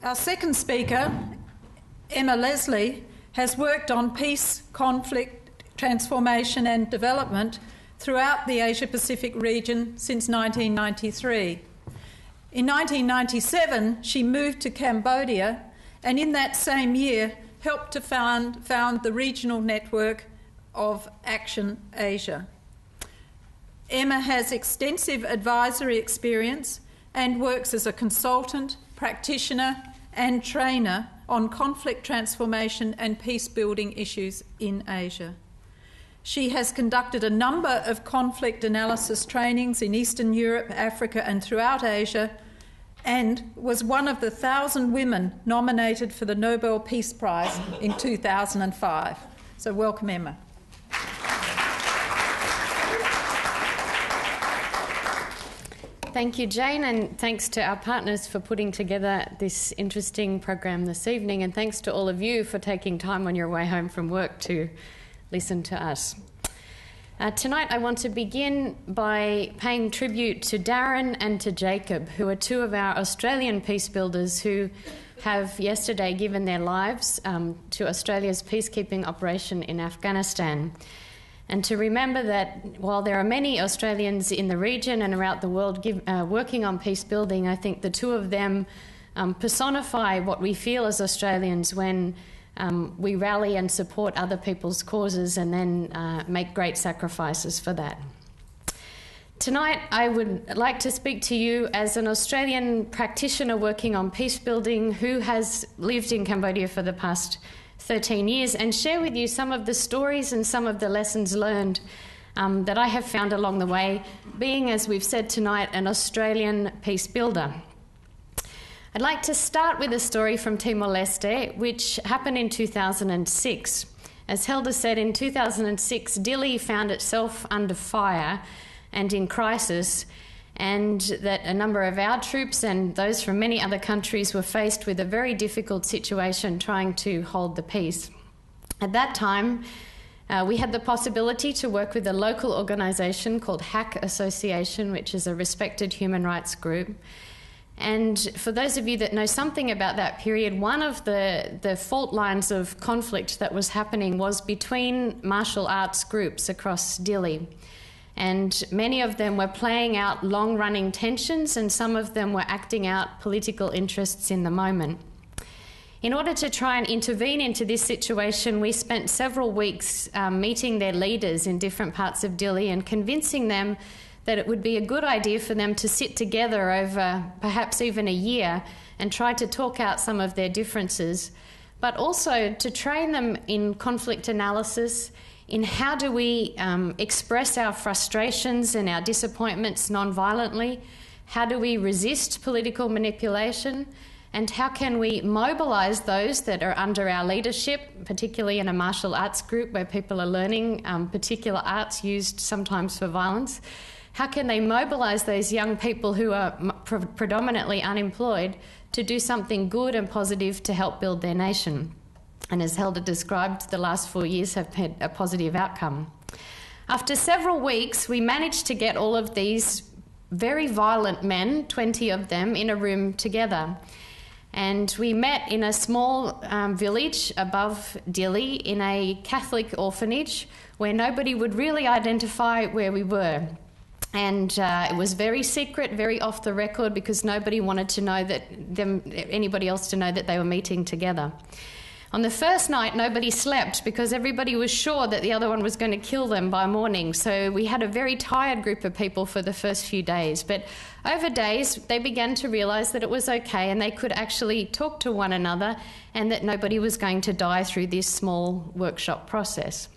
Our second speaker, Emma Leslie, has worked on peace, conflict, transformation and development throughout the Asia-Pacific region since 1993. In 1997, she moved to Cambodia, and in that same year helped to found the regional network of Action Asia. Emma has extensive advisory experience and works as a consultant, practitioner and trainer on conflict transformation and peace-building issues in Asia. She has conducted a number of conflict analysis trainings in Eastern Europe, Africa and throughout Asia, and was one of the 1,000 women nominated for the Nobel Peace Prize in 2005. So welcome, Emma. Thank you, Jane, and thanks to our partners for putting together this interesting program this evening, and thanks to all of you for taking time on your way home from work to listen to us. Tonight I want to begin by paying tribute to Darren and to Jacob, who are two of our Australian peace builders who have yesterday given their lives to Australia's peacekeeping operation in Afghanistan. And to remember that while there are many Australians in the region and around the world working on peace building, I think the two of them personify what we feel as Australians when we rally and support other people's causes and then make great sacrifices for that. Tonight I would like to speak to you as an Australian practitioner working on peace building who has lived in Cambodia for the past 13 years and share with you some of the stories and some of the lessons learned that I have found along the way, being, as we've said tonight, an Australian peace builder. I'd like to start with a story from Timor-Leste, which happened in 2006. As Helder said, in 2006, Dili found itself under fire and in crisis, and that a number of our troops and those from many other countries were faced with a very difficult situation trying to hold the peace. At that time, we had the possibility to work with a local organisation called HAC Association, which is a respected human rights group. And for those of you that know something about that period, one of the fault lines of conflict that was happening was between martial arts groups across Dili. And many of them were playing out long-running tensions, and some of them were acting out political interests in the moment. In order to try and intervene into this situation, we spent several weeks meeting their leaders in different parts of Dili and convincing them that it would be a good idea for them to sit together over perhaps even a year and try to talk out some of their differences, but also to train them in conflict analysis, in how do we express our frustrations and our disappointments non-violently, how do we resist political manipulation, and how can we mobilise those that are under our leadership, particularly in a martial arts group where people are learning particular arts used sometimes for violence. How can they mobilise those young people who are predominantly unemployed to do something good and positive to help build their nation? And as Helder described, the last 4 years have had a positive outcome. After several weeks, we managed to get all of these very violent men, 20 of them, in a room together. And we met in a small village above Dili in a Catholic orphanage where nobody would really identify where we were. And it was very secret, very off the record, because nobody wanted to know that anybody else to know that they were meeting together. On the first night, nobody slept because everybody was sure that the other one was going to kill them by morning. So we had a very tired group of people for the first few days. But over days, they began to realise that it was okay and they could actually talk to one another and that nobody was going to die through this small workshop process.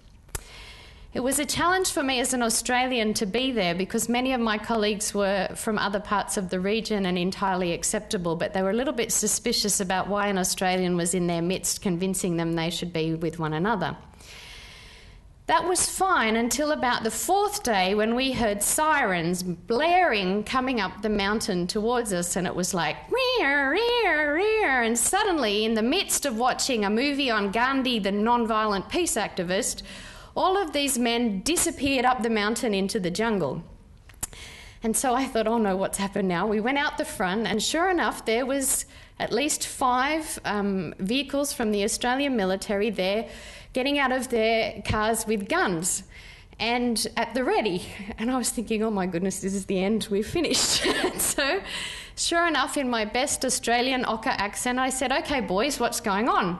It was a challenge for me as an Australian to be there because many of my colleagues were from other parts of the region and entirely acceptable, but they were a little bit suspicious about why an Australian was in their midst convincing them they should be with one another. That was fine until about the fourth day when we heard sirens blaring coming up the mountain towards us, and it was like, rear, rear, rear, and suddenly in the midst of watching a movie on Gandhi, the non-violent peace activist, all of these men disappeared up the mountain into the jungle. And so I thought, oh no, what's happened now? We went out the front, and sure enough, there was at least 5 vehicles from the Australian military there getting out of their cars with guns and at the ready. And I was thinking, oh my goodness, this is the end, we've finished. So sure enough, in my best Australian Ocker accent, I said, okay boys, what's going on?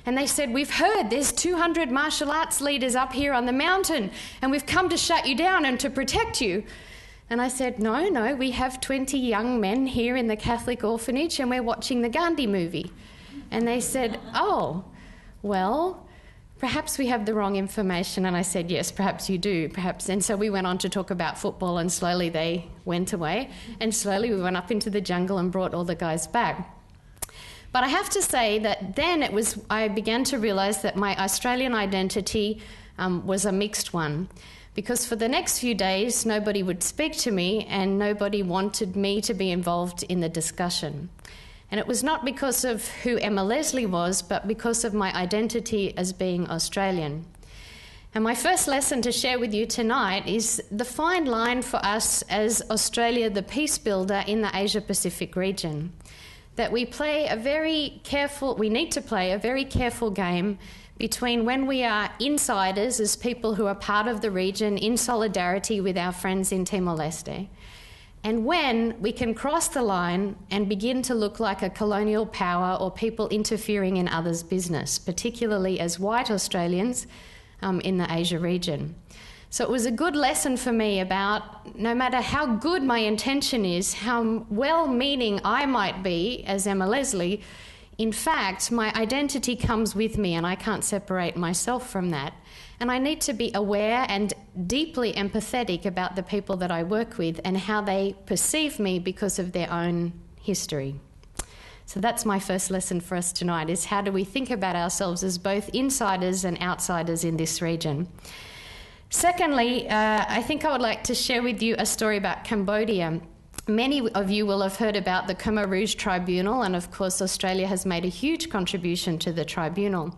And they said, we've heard there's 200 martial arts leaders up here on the mountain, and we've come to shut you down and to protect you. And I said, no, we have 20 young men here in the Catholic orphanage and we're watching the Gandhi movie. And they said, oh, well, perhaps we have the wrong information. And I said, yes, perhaps you do, perhaps. And so we went on to talk about football, and slowly they went away. And slowly we went up into the jungle and brought all the guys back. But I have to say that then I began to realise that my Australian identity was a mixed one. Because for the next few days, nobody would speak to me and nobody wanted me to be involved in the discussion. And it was not because of who Emma Leslie was, but because of my identity as being Australian. And my first lesson to share with you tonight is the fine line for us as Australia, the peace builder in the Asia-Pacific region. That we need to play a very careful game between when we are insiders as people who are part of the region in solidarity with our friends in Timor-Leste, and when we can cross the line and begin to look like a colonial power or people interfering in others' business, particularly as white Australians in the Asia region. So it was a good lesson for me about no matter how good my intention is, how well-meaning I might be as Emma Leslie, in fact, my identity comes with me and I can't separate myself from that. And I need to be aware and deeply empathetic about the people that I work with and how they perceive me because of their own history. So that's my first lesson for us tonight, is how do we think about ourselves as both insiders and outsiders in this region. Secondly, I think I would like to share with you a story about Cambodia. Many of you will have heard about the Khmer Rouge Tribunal, and of course Australia has made a huge contribution to the tribunal.